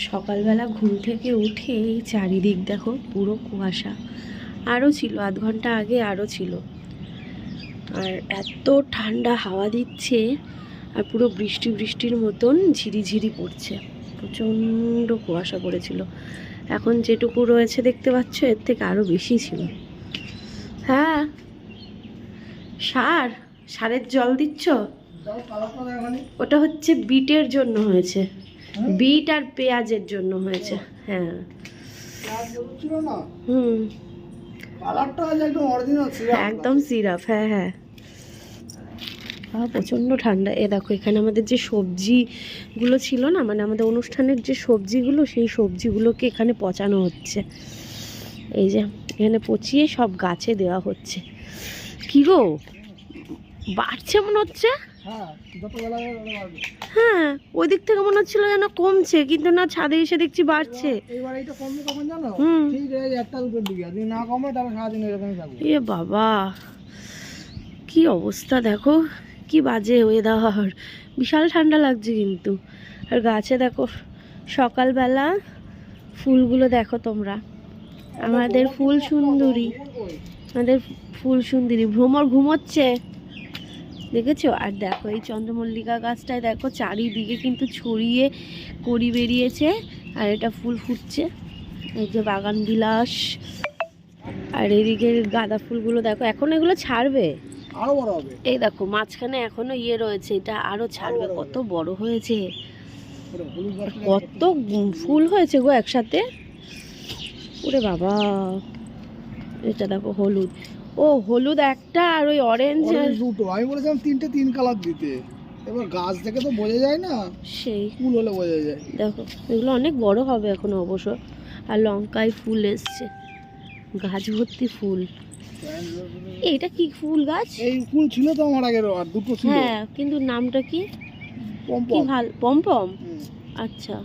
সকালবেলা ঘুম থেকে উঠে এই চারিদিক দেখো পুরো কুয়াশা। আরও ছিল, আধ ঘন্টা আগে আরও ছিল। আর এত ঠান্ডা হাওয়া দিচ্ছে, আর পুরো বৃষ্টি বৃষ্টির মতন ঝিরিঝিরি পড়ছে। প্রচণ্ড কুয়াশা পড়েছিল। এখন যেটুকু রয়েছে দেখতে পাচ্ছ, এর থেকে আরও বেশি ছিল। হ্যাঁ, সারের জল দিচ্ছ? ওটা হচ্ছে বিটের জন্য হয়েছে, বিট আর পেঁয়াজের জন্য হয়েছে। হ্যাঁ, হুম, একদম সিরাপ। হ্যাঁ হ্যাঁ, প্রচণ্ড ঠান্ডা। এ দেখো, এখানে আমাদের যে সবজিগুলো ছিল না, মানে আমাদের অনুষ্ঠানের যে সবজিগুলো, সেই সবজিগুলোকে এখানে পচানো হচ্ছে। এই যে এখানে পচিয়ে সব গাছে দেওয়া হচ্ছে। কি গো, বাড়ছে মনে হচ্ছে। হ্যাঁ, ওই দিক থেকে মনে হচ্ছিল যেন কমছে, কিন্তু না, ছাদে এসে দেখছি বাড়ছে। এ বাবা, কি অবস্থা দেখো, কি বাজে ওয়েদার। বিশাল ঠান্ডা লাগছে কিন্তু। আর গাছে দেখো, সকালবেলা ফুলগুলো দেখো তোমরা, আমাদের ফুল সুন্দরী, আমাদের ফুল সুন্দরী ভ্রমর ঘুমোচ্ছে, দেখেছো? আর দেখো এই চন্দ্রমল্লিকা গাছটায় দেখো চারিদিকে কিন্তু ছড়িয়ে কড়ি বেরিয়েছে, আর এটা ফুল ফুটছে। এই যে বাগান বিলাস। আর এদিকে গাঁদা ফুলগুলো দেখো, এখন এগুলো ছাড়বে, আরো বড় হবে। এই দেখো মাঝখানে এখনো রয়েছে, এটা আরো ছাড়বে। কত বড় হয়েছে, কত ফুল হয়েছে গো একসাথে। ওরে বাবা, এটা দেখো হলুদ। ও হলুদ একটা, আর ওই অরেঞ্জ দুটো। আমি বলেছিলাম তিন কালার দিতে, এবার গাছ থেকে তো বোঝা যায় না, সেই ফুল হলে বোঝা যায়। দেখো এগুলো অনেক বড় হবে এখন অবশ্য। আর লঙ্কায় ফুল এসছে, গাছ ভর্তি ফুল। এইটা কি ফুল গাছ? এই ফুল ছিল তো আমার আগের, আর দুটো ছিল। হ্যাঁ, কিন্তু নামটা কি? পমপম। পমপম, আচ্ছা।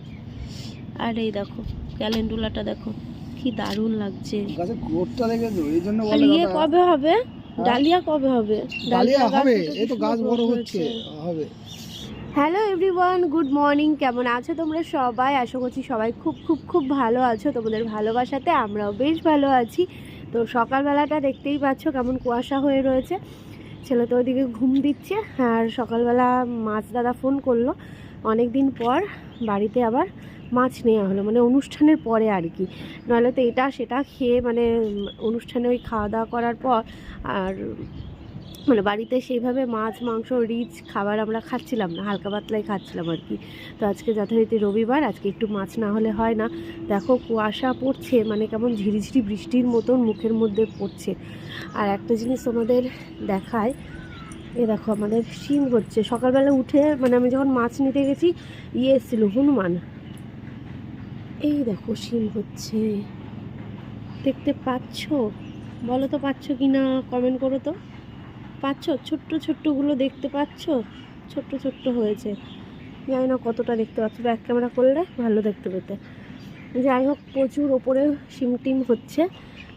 আর এই দেখো ক্যালেন্ডুলাটা দেখো, কি দারুণ লাগছে। গাছের গ্রোথটা দেখেছো? এইজন্য বলে দাদা কবে হবে, ডালিয়া কবে হবে? ডালিয়া হবে, এই তো গাছ বড় হচ্ছে, হবে। Hello everyone, good morning. কেমন আছো তোমরা সবাই? আশা করছি সবাই খুব খুব খুব ভালো আছো। তোমাদের ভালোবাসাতে আমরাও বেশ ভালো আছি। তো সকালবেলাটা দেখতেই পাচ্ছ কেমন কুয়াশা হয়ে রয়েছে। ছেলে তো ওইদিকে ঘুম দিচ্ছে। আর সকালবেলা মাছ দাদা ফোন করলো, অনেক দিন পর বাড়িতে আবার মাছ নেওয়া হলো, মানে অনুষ্ঠানের পরে আর কি। নাহলে তো এটা সেটা খেয়ে, মানে অনুষ্ঠানে ওই খাওয়া দাওয়া করার পর আর মানে বাড়িতে সেইভাবে মাছ মাংস রিচ খাবার আমরা খাচ্ছিলাম না, হালকা পাতলাই খাচ্ছিলাম আর কি। তো আজকে যথারীতি রবিবার, আজকে একটু মাছ না হলে হয় না। দেখো কুয়াশা পড়ছে, মানে কেমন ঝিরিঝিরি বৃষ্টির মতন মুখের মধ্যে পড়ছে। আর একটা জিনিস তোমাদের দেখায়, এ দেখো আমাদের শিম হচ্ছে। সকালবেলা উঠে, মানে আমি যখন মাছ নিতে গেছি, এসেছিল হনুমান। এই দেখো শিম হচ্ছে, দেখতে পাচ্ছ? বলো তো পাচ্ছ কি না, কমেন্ট করো তো। পাচ্ছ? ছোট্ট ছোট্টগুলো দেখতে পাচ্ছ? ছোট্ট ছোট্ট হয়েছে, জানি না কতটা দেখতে পাচ্ছ, ব্যাক ক্যামেরা করলে ভালো দেখতে পেতে। যাই হোক, প্রচুর ওপরে শিম টিম হচ্ছে।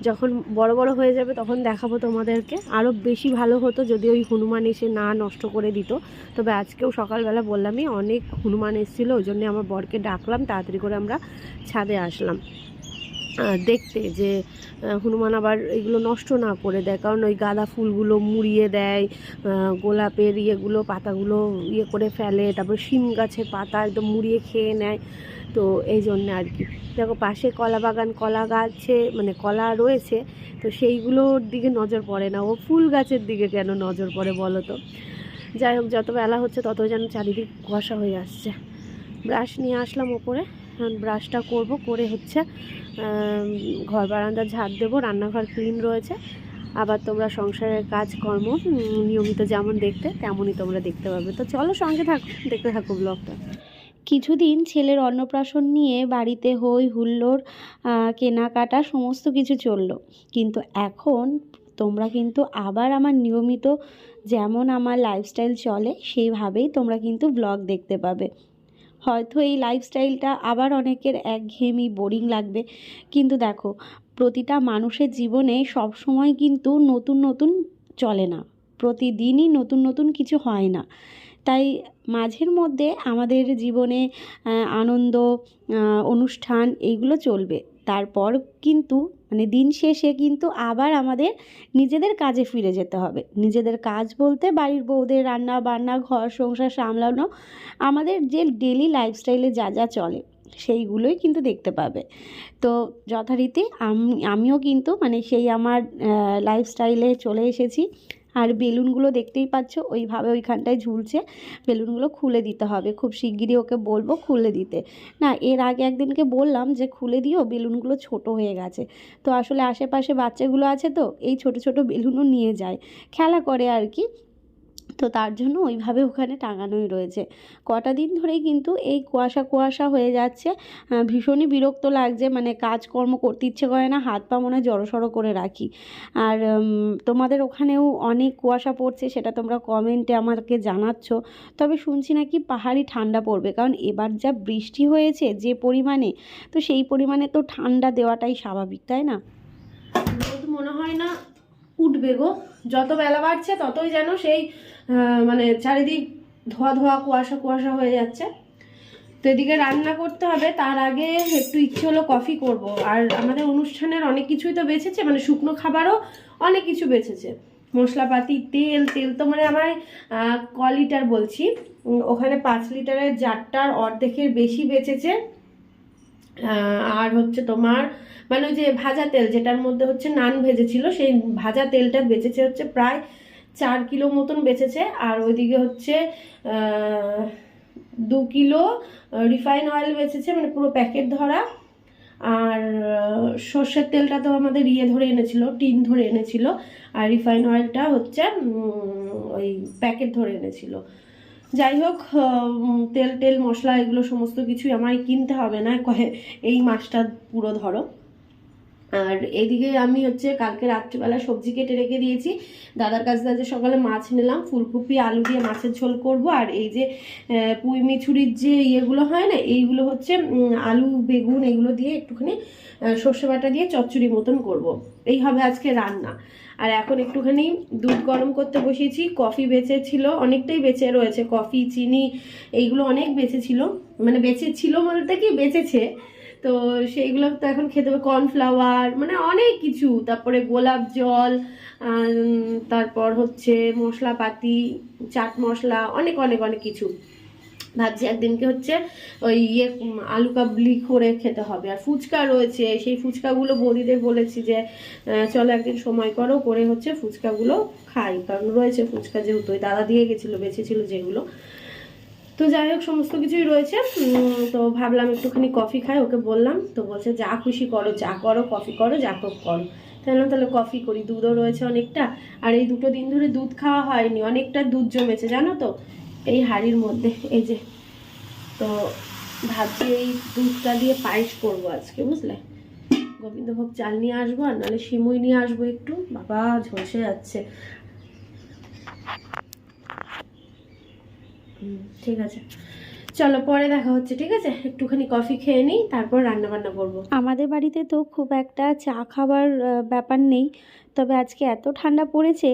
যখন বড় বড় হয়ে যাবে তখন দেখাবো তোমাদেরকে। আরও বেশি ভালো হতো যদি ওই হনুমান এসে না নষ্ট করে দিত। তবে আজকেও সকালবেলা বললামই, অনেক হনুমান এসেছিলো, ওই জন্যে আমার বরকে ডাকলাম, তাড়াতাড়ি করে আমরা ছাদে আসলাম দেখতে যে হনুমান আবার এগুলো নষ্ট না করে দেয়। কারণ ওই গাঁদা ফুলগুলো মুড়িয়ে দেয়, গোলাপের ইয়েগুলো পাতাগুলো ইয়ে করে ফেলে, তারপর শিম গাছের পাতা একদম মুড়িয়ে খেয়ে নেয়। তো এই জন্যে আর কি। দেখো পাশে কলা বাগান, কলা গাছে মানে কলা রয়েছে, তো সেইগুলোর দিকে নজর পড়ে না, ও ফুল গাছের দিকে কেন নজর পড়ে বলো তো। যাই হোক, যত বেলা হচ্ছে তত যেন চারিদিক কুয়াশা হয়ে আসছে। ব্রাশ নিয়ে আসলাম ওপরে, ব্রাশটা করব, করে হচ্ছে ঘর বারান্দা ঝাড় দেবো, রান্নাঘর ক্লিন রয়েছে। আবার তোমরা সংসারের কাজকর্ম নিয়মিত যেমন দেখতে, তেমনই তোমরা দেখতে পাবে। তো চলো সঙ্গে থাকো, দেখতে থাকো ব্লগটা। কিছুদিন ছেলের অন্নপ্রাশন নিয়ে বাড়িতে হই হুল্লোড়, কেনাকাটা সমস্ত কিছু চললো। কিন্তু এখন তোমরা কিন্তু আবার আমার নিয়মিত যেমন আমার লাইফস্টাইল চলে সেইভাবেই তোমরা কিন্তু ব্লগ দেখতে পাবে। হয়তো এই লাইফস্টাইলটা আবার অনেকের একঘেয়েমি বোরিং লাগবে, কিন্তু দেখো প্রতিটা মানুষের জীবনে সব সময় কিন্তু নতুন নতুন চলে না, প্রতিদিনই নতুন নতুন কিছু হয় না। তাই মাঝের মধ্যে আমাদের জীবনে আনন্দ অনুষ্ঠান এইগুলো চলবে, তারপর কিন্তু মানে দিন শেষে কিন্তু আবার আমাদের নিজেদের কাজে ফিরে যেতে হবে। নিজেদের কাজ বলতে বাড়ির বউদের রান্না বান্না, ঘর সংসার সামলানো, আমাদের যে ডেলি লাইফস্টাইলে যা যা চলে সেইগুলোই কিন্তু দেখতে পাবে। তো যথারীতি আমিও কিন্তু মানে সেই আমার লাইফস্টাইলে চলে এসেছি। আর বেলুনগুলো দেখতেই পাচ্ছ ওইভাবে ওইখানটায় ঝুলছে, বেলুনগুলো খুলে দিতে হবে, খুব শিগগিরই ওকে বলবো খুলে দিতে। না, এর আগে একদিনকে বললাম যে খুলে দিও, বেলুনগুলো ছোট হয়ে গেছে। তো আসলে আশেপাশে বাচ্চাগুলো আছে, তো এই ছোট ছোট বেলুনও নিয়ে যায়, খেলা করে আর কি। তো তার জন্য ওইভাবে ওখানে টাঙানোই রয়েছে। কটা দিন ধরেই কিন্তু এই কুয়াশা কুয়াশা হয়ে যাচ্ছে, ভীষণই বিরক্ত লাগছে, মানে কাজকর্ম করতে ইচ্ছে করে না, হাত পা মনে হয় জড়সড় করে রাখি। আর তোমাদের ওখানেও অনেক কুয়াশা পড়ছে, সেটা তোমরা কমেন্টে আমাকে জানাচ্ছ। তবে শুনছি নাকি পাহাড়ি ঠান্ডা পড়বে, কারণ এবার যা বৃষ্টি হয়েছে যে পরিমাণে, তো সেই পরিমাণে তো ঠান্ডা দেওয়াটাই স্বাভাবিক, তাই না? রোদ মনে হয় না উঠবে গো, যত বেলা বাড়ছে ততই যেন সেই মানে চারিদিক ধোয়া ধোয়া কুয়াশা কুয়াশা হয়ে যাচ্ছে। তো এদিকে রান্না করতে হবে, তার আগে একটু ইচ্ছে হলো কফি করব। আর আমাদের অনুষ্ঠানের অনেক কিছুই তো বেঁচেছে, মানে শুকনো খাবারও অনেক কিছু বেঁচেছে, মশলাপাতি, তেল তেল তো মানে আমার ক লিটার বলছি, ওখানে 5 লিটারের জারটার অর্ধেকের বেশি বেঁচেছে। আর হচ্ছে তোমার মানে ওই যে ভাজা তেল, যেটার মধ্যে হচ্ছে নান ভেজেছিল, সেই ভাজা তেলটা বেঁচেছে হচ্ছে প্রায় 4 কিলো মতন বেঁচেছে। আর ওইদিকে হচ্ছে 2 কিলো রিফাইন অয়েল বেঁচেছে, মানে পুরো প্যাকেট ধরা। আর সর্ষের তেলটা তো আমাদের ধরে এনেছিল, টিন ধরে এনেছিল। আর রিফাইন অয়েলটা হচ্ছে ওই প্যাকেট ধরে এনেছিল। যাই হোক, তেল টেল মশলা এগুলো সমস্ত কিছুই আমায় কিনতে হবে না এই মাসটা পুরো ধরো। আর এদিকে আমি হচ্ছে কালকে রাত্রিবেলা সবজি কেটে রেখে দিয়েছি, দাদার কাছে যে সকালে মাছ নিলাম, ফুলকপি আলু দিয়ে মাছের ঝোল করব। আর এই যে পুঁই মিছুরির যে ইয়েগুলো হয় না, এইগুলো হচ্ছে আলু বেগুন এগুলো দিয়ে একটুখানি সর্ষে বাটা দিয়ে চচ্চড়ি মতন করব। এই হবে আজকে রান্না। আর এখন একটুখানি দুধ গরম করতে বসিয়েছি, কফি বেঁচেছিল, অনেকটাই বেঁচে রয়েছে, কফি চিনি এইগুলো অনেক বেঁচেছিল, মানে বেঁচেছিল বলতে কি বেঁচেছে, তো সেইগুলো তো এখন খেতে হবে। কর্নফ্লাওয়ার মানে অনেক কিছু, তারপরে গোলাপ জল, তারপর হচ্ছে মশলাপাতি, চাট মশলা, অনেক অনেক অনেক কিছু। ভাবছি একদিনকে হচ্ছে ওই আলু কাবলি করে খেতে হবে। আর ফুচকা রয়েছে, সেই ফুচকাগুলো বৌদিদের বলেছি যে চলো একদিন সময় করো, করে হচ্ছে ফুচকাগুলো খাই, কারণ রয়েছে ফুচকা, যেহেতু ওই দাদা দিয়ে গেছিলো বেঁচেছিল যেগুলো। তো যাই হোক, সমস্ত কিছুই রয়েছে। তো ভাবলাম একটুখানি কফি খাই, ওকে বললাম, তো বলছে যা খুশি করো, যা করো কফি করো, যা করো। তাহলে কফি করি, দুধও রয়েছে অনেকটা। আর এই 2 দিন ধরে দুধ খাওয়া হয়নি, অনেকটা দুধ জমেছে জানো তো এই হাঁড়ির মধ্যে, এই যে। তো ভাবছি এই দুধটা দিয়ে পায়েস করবো আজকে, বুঝলে। গোবিন্দভোগ চাল নিয়ে আসবো, আর নাহলে সিমুই নিয়ে আসবো একটু, বাবা ঝলসে যাচ্ছে। ঠিক আছে, চলো পরে দেখা হচ্ছে, ঠিক আছে? একটুখানি কফি খেয়ে নিই, তারপর রান্না বান্না করবো। আমাদের বাড়িতে তো খুব একটা চা খাবার ব্যাপার নেই, তবে আজকে এত ঠান্ডা পড়েছে,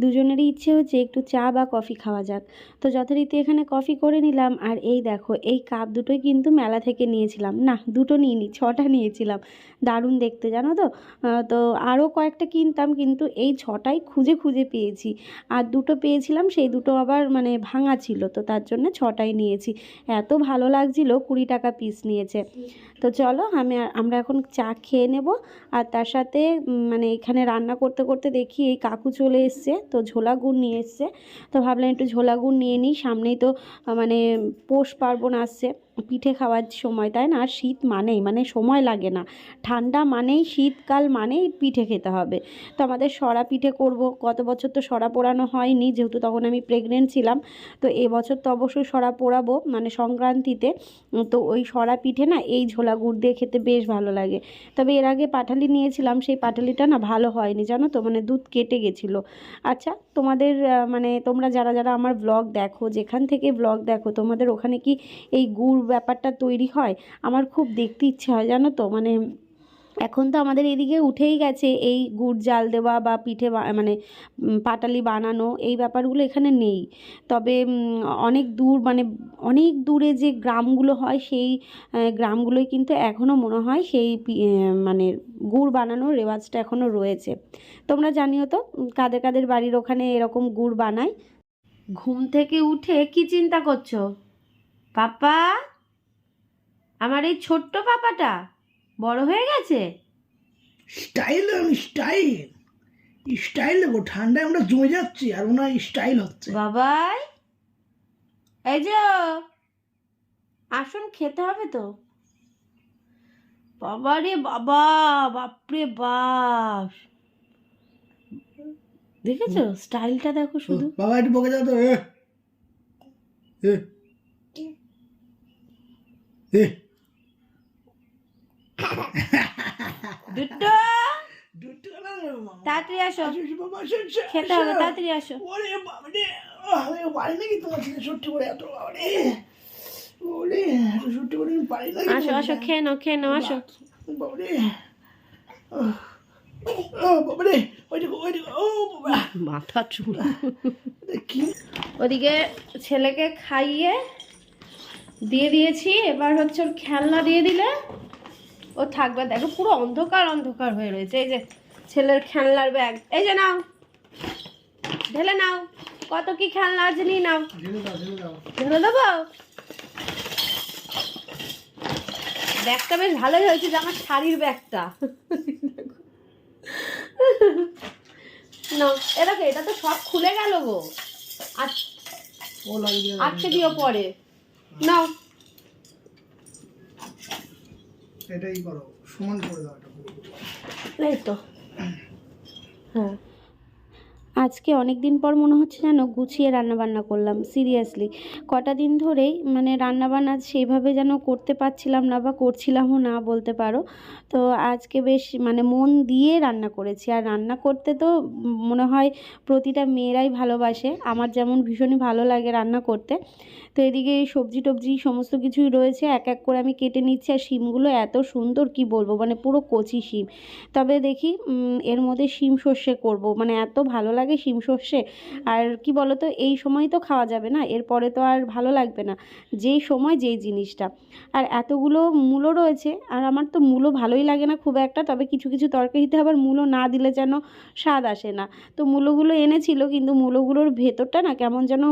দুজনেরই ইচ্ছে হচ্ছে একটু চা বা কফি খাওয়া যাক। তো যথারীতি এখানে কফি করে নিলাম। আর এই দেখো, এই কাপ দুটোই কিন্তু মেলা থেকে নিয়েছিলাম, না 2টো নিইনি, 6টা নিয়েছিলাম, দারুণ দেখতে জানো তো। তো আরও কয়েকটা কিনতাম, কিন্তু এই 6টাই খুঁজে খুঁজে পেয়েছি। আর 2টো পেয়েছিলাম, সেই 2টো আবার মানে ভাঙা ছিল, তো তার জন্য 6টাই নিয়েছি। এত ভালো লাগছিল, 20 টাকা পিস নিয়েছে। তো চলো আমরা এখন চা খেয়ে নেব। আর তার সাথে মানে এখানে রান্না করতে করতে দেখি এই কাকু চলে এসছে, তো ঝোলা গুড় নিয়ে এসছে। তো ভাবলাম একটু ঝোলা গুড় নিয়ে নিই, সামনেই তো মানে পৌষ পার্বণ আসছে, পিঠে খাওয়ার সময়, তাই না? আর শীত মানেই মানে সময় লাগে না, ঠান্ডা মানেই শীতকাল মানেই পিঠে খেতে হবে। তো আমাদের সরা পিঠে করব, গত বছর তো সরা পোড়ানো হয়নি, যেহেতু তখন আমি প্রেগনেন্ট ছিলাম। তো এবছর তো অবশ্যই সরা পোড়াবো, মানে সংক্রান্তিতে। তো ওই সরা পিঠে না এই ঝোলা গুড় দিয়ে খেতে বেশ ভালো লাগে। তবে এর আগে পাটালি নিয়েছিলাম, সেই পাটালিটা না ভালো হয়নি জানো তো, মানে দুধ কেটে গেছিলো। আচ্ছা, তোমাদের মানে তোমরা যারা যারা আমার ব্লগ দেখো, যেখান থেকে ব্লগ দেখো, তোমাদের ওখানে কি এই গুড় ব্যাপারটা তৈরি হয়? আমার খুব দেখতে ইচ্ছে হয় জানো তো, মানে এখন তো আমাদের এদিকে উঠেই গেছে এই গুড় জাল দেওয়া বা পিঠে মানে পাটালি বানানো, এই ব্যাপারগুলো এখানে নেই। তবে অনেক দূর মানে অনেক দূরে যে গ্রামগুলো হয় সেই গ্রামগুলোই কিন্তু এখনও মনে হয় সেই মানে গুড় বানানোর রেওয়াজটা এখনও রয়েছে। তোমরা জানিও তো কাদের কাদের বাড়ির ওখানে এরকম গুড় বানায়। ঘুম থেকে উঠে কি চিন্তা করছো পাপা? আমার এই ছোট্ট পাপাটা বড় হয়ে গেছে। স্টাইল আমি স্টাইল স্টাইল দেবো, ঠান্ডায় আমরা জমে যাচ্ছি আর ওনার স্টাইল হচ্ছে। বাবাই এই যে আসুন, খেতে হবে তো। বাবা রে বাবা, বাপরে বাপ, দেখেছো স্টাইলটা দেখো শুধু। বাবা একটু বকে যাও তো। দুটো তাড়াতাড়ি আসো, খেতে হবে, তাড়াতাড়ি আসো। ওরে বাবা রে, আমি পারি নাকি তোমার ছেলে সত্যি করে এত? বাবা রে, ওরে এত সত্যি করে আমি পারি নাকি? আসো আসো, খেয়ে নাও খেয়ে নাও, আসো। বাবা রে, ও বাবা রে, ও বাবা, মাথা চুল। কি ওদিকে ছেলেকে খাইয়ে দিয়ে দিয়েছি, এবার হচ্ছে ওর খেলনা দিয়ে দিলে ও থাকবে। দেখো পুরো অন্ধকার অন্ধকার হয়ে রয়েছে। এই যে ছেলের খেলনার ব্যাগ, এই যে নাও, ঢেলে নাও, কত কি খেলনা আছে নিয়ে নাও। ঢেলে দেবো? ব্যাগটা বেশ ভালোই হয়েছে, যে আমার শাড়ির ব্যাগটা। না এটাকে, এটা তো সব খুলে গেল গো। আজকে দিও পরে, নাও। এটাই করো, সমান করে দাও এটা পুরো। এই তো, হ্যাঁ। আজকে অনেক দিন পর মনে হচ্ছে যেন গুছিয়ে রান্নাবান্না করলাম, সিরিয়াসলি। কটা দিন ধরেই মানে রান্নাবান্না সেইভাবে যেন করতে পারছিলাম না, বা করছিলামও না বলতে পারো। তো আজকে বেশ মানে মন দিয়ে রান্না করেছি। আর রান্না করতে তো মনে হয় প্রতিটা মেয়েরাই ভালোবাসে, আমার যেমন ভীষণই ভালো লাগে রান্না করতে। তো এদিকে সবজি টবজি সমস্ত কিছুই রয়েছে, এক এক করে আমি কেটে নিচ্ছি। আর শিমগুলো এত সুন্দর কি বলবো, মানে পুরো কচি শিম। তবে দেখি এর মধ্যে শিম সর্ষে করব, মানে এত ভালো লাগে শিম সর্ষে। আর কি বলতো, এই সময় তো খাওয়া যাবে না, এরপরে তো আর ভালো লাগবে না, যেই সময় যেই জিনিসটা। আর এতগুলো মূলো রয়েছে, আর আমার তো মূলো ভালোই লাগে না খুব একটা, তবে কিছু কিছু তরকারিতে আবার মূলো না দিলে যেন স্বাদ আসে না। তো মূলোগুলো এনেছিল, কিন্তু মূলোগুলোর ভেতরটা না কেমন যেন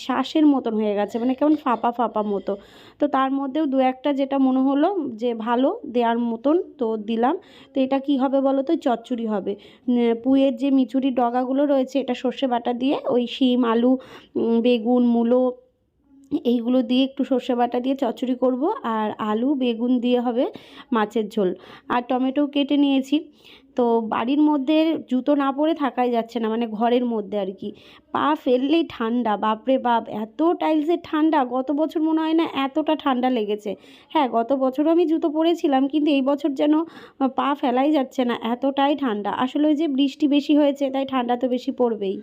শ্বাসের মতন হয়ে গেছে, মানে কেমন ফাঁপা ফাঁপা মতো। তো তার মধ্যেও দু একটা যেটা মনে হলো যে ভালো দেওয়ার মতন, তো দিলাম। তো এটা কি হবে বলো তো, চচ্চড়ি হবে। পুঁইয়ের যে মিচুরির ডগাগুলো রয়েছে, এটা সর্ষে বাটা দিয়ে ওই শিম আলু বেগুন মূলো এইগুলো দিয়ে একটু সর্ষে বাটা দিয়ে চচ্চড়ি করব। আর আলু বেগুন দিয়ে হবে মাছের ঝোল। আর টমেটো কেটে নিয়েছি। তো বাড়ির মধ্যে জুতো না পরে থাকাই যাচ্ছে না, মানে ঘরের মধ্যে আর কি। পা ফেললেই ঠান্ডা, বাপরে বাপ এত টাইলসের ঠান্ডা। গত বছর মনে হয় না এতটা ঠান্ডা লেগেছে। হ্যাঁ, গত বছরও আমি জুতো পরেছিলাম, কিন্তু এই বছর যেন পা ফেলাই যাচ্ছে না, এতটাই ঠান্ডা। আসলে ওই যে বৃষ্টি বেশি হয়েছে, তাই ঠান্ডা তো বেশি পড়বেই।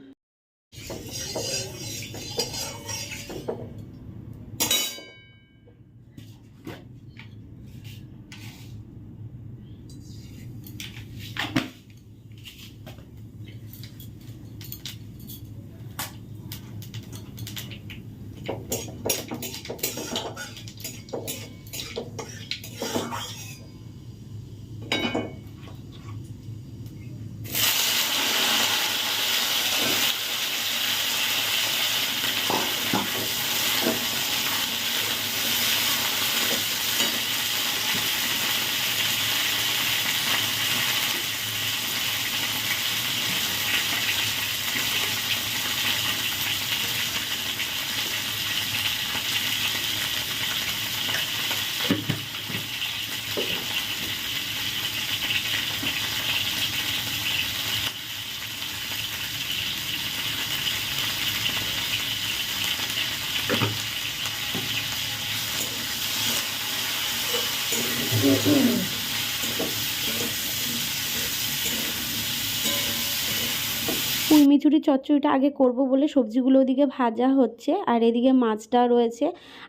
পুঁই মিচুরি চচ্চড়িটা আগে করব বলে সবজিগুলো ওদিকে ভাজা হচ্ছে আর এদিকে মাছটা রয়েছে।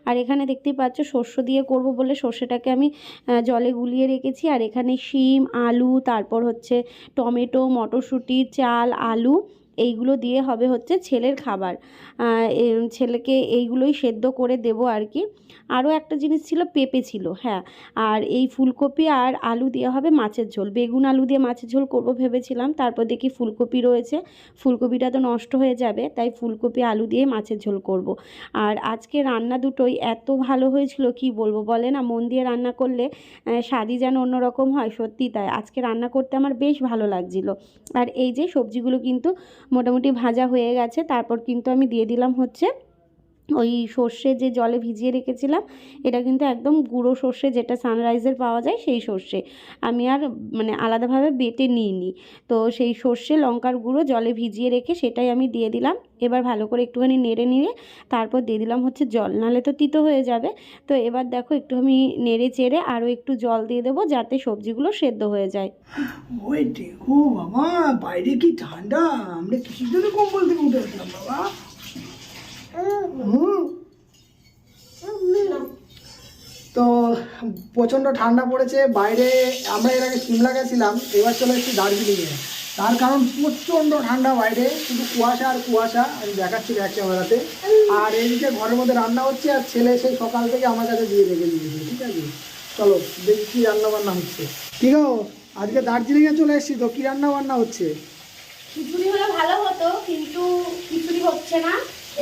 আর এখানে দেখতেই পাচ্ছ শস্য দিয়ে করব বলে সর্ষেটাকে আমি জলে গুলিয়ে রেখেছি। আর এখানে শিম, আলু, তারপর হচ্ছে টমেটো, মটরশুঁটি, চাল, আলু এইগুলো দিয়ে হবে হচ্ছে ছেলের খাবার। ছেলেকে এইগুলোই সেদ্ধ করে দেব আর কি। আরও একটা জিনিস ছিল, পেঁপে ছিল, হ্যাঁ। আর এই ফুলকপি আর আলু দিয়ে হবে মাছের ঝোল। বেগুন আলু দিয়ে মাছের ঝোল করব ভেবেছিলাম, তারপর দেখি ফুলকপি রয়েছে, ফুলকপিটা তো নষ্ট হয়ে যাবে, তাই ফুলকপি আলু দিয়ে মাছের ঝোল করব। আর আজকে রান্না দুটোই এত ভালো হয়েছিল কি বলবো, বলে না মন দিয়ে রান্না করলে স্বাদই যেন অন্যরকম হয়, সত্যি তাই। আজকে রান্না করতে আমার বেশ ভালো লাগছিল। আর এই যে সবজিগুলো কিন্তু মোটামুটি ভাজা হয়ে গেছে, তারপর কিন্তু আমি দিয়ে দিলাম হচ্ছে ওই সর্ষে যে জলে ভিজিয়ে রেখেছিলাম, এটা কিন্তু একদম গুঁড়ো সর্ষে, যেটা সানরাইজের পাওয়া যায় সেই সর্ষে। আমি আর মানে আলাদাভাবে বেটে নিইনি। তো সেই সর্ষে লঙ্কার গুঁড়ো জলে ভিজিয়ে রেখে সেটাই আমি দিয়ে দিলাম। এবার ভালো করে একটুখানি নেড়ে নিয়ে তারপর দিয়ে দিলাম হচ্ছে জল, নাহলে তো তিতো হয়ে যাবে। তো এবার দেখো একটু আমি নেড়ে চেড়ে আরও একটু জল দিয়ে দেবো যাতে সবজিগুলো সেদ্ধ হয়ে যায়। ওই দেখো বাবা, বাইরে কি ঠান্ডা, আমরা কিসের জন্য কম্বল থেকে উঠে আসলাম বাবা। তো প্রচণ্ড ঠান্ডা পড়েছে বাইরে। আমরা এর আগে সিমলা গেছিলাম, এবার চলে এসেছি দার্জিলিংয়ে। তার কারণ প্রচণ্ড ঠান্ডা বাইরে, শুধু কুয়াশা আর কুয়াশা। আমি দেখাচ্ছি ব্যাক ক্যামেরাতে। আর এদিকে ঘরের মধ্যে রান্না হচ্ছে, আর ছেলে সেই সকাল থেকে আমার কাছে দিয়ে রেখে দিয়েছে। ঠিক আছে, চলো দেখি কী রান্না বান্না হচ্ছে। ঠিক আছে, আজকে দার্জিলিংয়ে চলে এসেছি, তো কী রান্না বান্না হচ্ছে? খিচুড়ি হলে ভালো হতো, কিন্তু খিচুড়ি হচ্ছে না।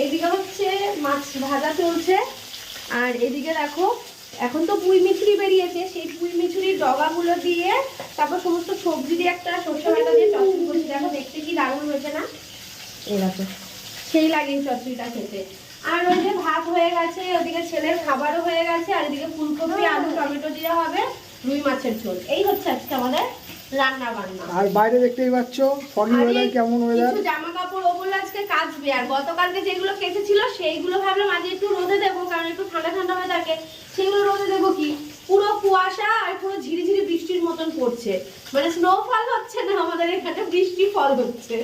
এইদিকে হচ্ছে মাছ ভাজা চলছে, আর এদিকে দেখো এখন তো পুঁই মিচুরি বেরিয়েছে, সেই পুঁই মিচুরির ডগাগুলো দিয়ে তারপর সমস্ত সবজি দিয়ে একটা সর্ষে বাটা দিয়ে চচ্চড়ি করছি। দেখো দেখতে কি দারুণ হয়েছে না, এরকম সেই লাগে এই চচ্চড়িটা খেতে। আর ওই যে ভাত হয়ে গেছে, ওদিকে ছেলের খাবারও হয়ে গেছে, আর এদিকে ফুলকপি আলু টমেটো দিয়ে হবে রুই মাছের ঝোল। এই হচ্ছে আজকে আমাদের রান্না বান্না। আর বাইরে দেখতেই পাচ্ছ ফগি ওয়েদার, কেমন ওয়েদার। কিছু জামা কাপড় ওগুলো আজকে কাচবে, আর গতকালকে যেগুলো কেচেছিল সেইগুলো ভাবলাম আজ একটু রোদে দেবো, কারণ একটু ঠান্ডা ঠান্ডা হয়ে থাকে। সেগুলো রোদে দেবো কি, পুরো কুয়াশা আর পুরো ঝিরিঝিরি বৃষ্টির মতন পড়ছে, মানে স্নোফল হচ্ছে না, আমাদের এখানে বৃষ্টি ফল হচ্ছে।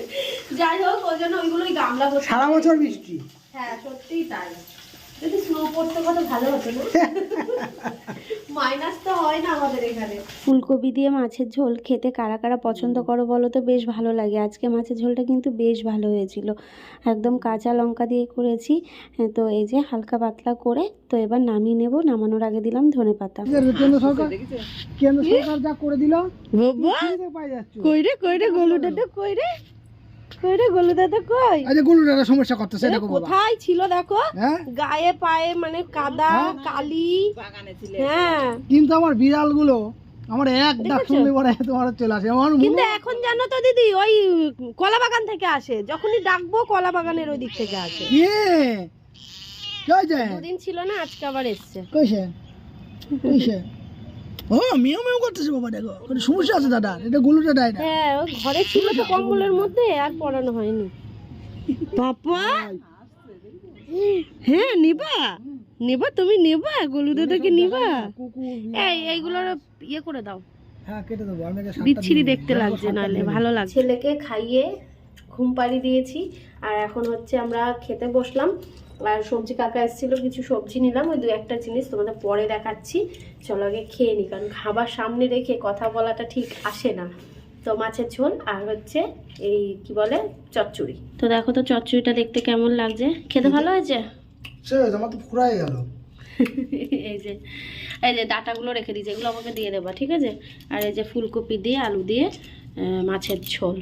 যাই হোক, ওই জন্য ওইগুলোই গামলা করছে। সারা বছর বৃষ্টি। হ্যাঁ সত্যিই তাই, যদি স্নো পড়তে কত ভালো হতো না। মাইনাস তো হয় না আমাদের এখানে। ফুলকপি দিয়ে মাছের ঝোল খেতে কারা কারা পছন্দ করো বলো তো, বেশ ভালো লাগে। আজকে মাছের ঝোলটা কিন্তু বেশ ভালো হয়েছিল, একদম কাঁচা লঙ্কা দিয়ে করেছি। তো এই যে হালকা পাতলা করে, তো এবার নামিয়ে নেব। নামানোর আগে দিলাম ধনেপাতা। কেন্দ্র সরকার যা করে দিল, কইরে কইরে গলুটা তো কইরে কইরে গলুটা তো কই। আচ্ছা গলুর একটা সমস্যা করতেছে, দেখো বাবা কোথায় ছিল দেখো, হ্যাঁ গায়ে পায়ে মানে কাদা কালি। হ্যাঁ কিন্তু আমার বিড়াল গুলো আমার এক ডাক শুনলে পরে তোমার চলে আসে আমার। কিন্তু এখন জানো তো দিদি, ওই কলা বাগান থেকে আসে, যখনই ডাকবো কলা বাগানের ওই দিক থেকে আসে। দুদিন ছিল না, আজকে আবার এসছে। কইছে কইছে ও মিয়াও মিয়াও করতেছে বাবা, দেখো কোনো সমস্যা আছে দাদা, এটা গলুটা ডাই না। হ্যাঁ ওই ঘরে ছিল তো কম্বলের মধ্যে, আর পড়ানো হয়নি। বাবা হ্যাঁ নিবা নিবা, তুমি নিবা গলুদাটাকে নিবা। এইগুলো ইয়ে করে দাও, হ্যাঁ কেটে দেবো আমি। বিচ্ছিরি দেখতে লাগছে, নাহলে ভালো লাগছে। ছেলেকে খাইয়ে ঘুম পাড়িয়ে দিয়েছি, আর এখন হচ্ছে আমরা খেতে বসলাম। আর সবজি কাকা এসেছিল, কিছু সবজি নিলাম, ওই দু একটা জিনিস তোমাদের পরে দেখাচ্ছি। চলো আগে খেয়ে নি, কারণ খাবার সামনে রেখে কথা বলাটা ঠিক আসে না। তো মাছের ঝোল আর হচ্ছে এই কি বলে চচ্চড়ি। তো দেখো তো চচ্চড়িটা দেখতে কেমন লাগছে, খেতে ভালো হয়েছে। আমার তো ফুরাই গেল। এই যে এই যে ডাটাগুলো রেখে দিয়েছে, এগুলো আমাকে দিয়ে দেবা, ঠিক আছে। আর এই যে ফুলকপি দিয়ে আলু দিয়ে মাছের ঝোল।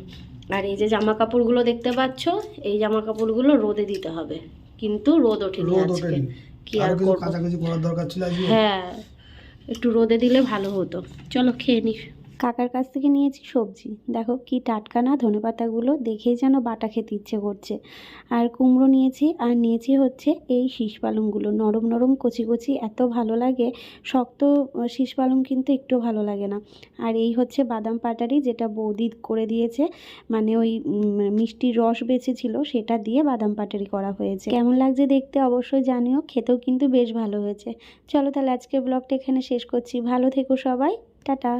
আর এই যে জামা কাপড়গুলো দেখতে পাচ্ছ, এই জামা কাপড়গুলো রোদে দিতে হবে, কিন্তু রোদ ওঠেনি আজকে, কি আর করব। হ্যাঁ একটু রোদে দিলে ভালো হতো। চলো খেয়ে নি। কাকার কাছ থেকে নিয়েছি সবজি, দেখো কি টাটকা না, ধনেপাতাগুলো দেখেই যেন বাটা খেতে ইচ্ছে করছে। আর কুমড়ো নিয়েছি, আর নিয়েছি হচ্ছে এই শীষ পালংগুলো, নরম নরম কচি কচি, এত ভালো লাগে। শক্ত শীষ পালং কিন্তু একটু ভালো লাগে না। আর এই হচ্ছে বাদাম পাটারি, যেটা বৌদি করে দিয়েছে, মানে ওই মিষ্টির রস বেঁচেছিল সেটা দিয়ে বাদাম পাটারি করা হয়েছে। কেমন লাগছে দেখতে অবশ্যই জানিও, খেতেও কিন্তু বেশ ভালো হয়েছে। চলো তাহলে আজকের ব্লগটা এখানে শেষ করছি, ভালো থেকো সবাই, টাটা।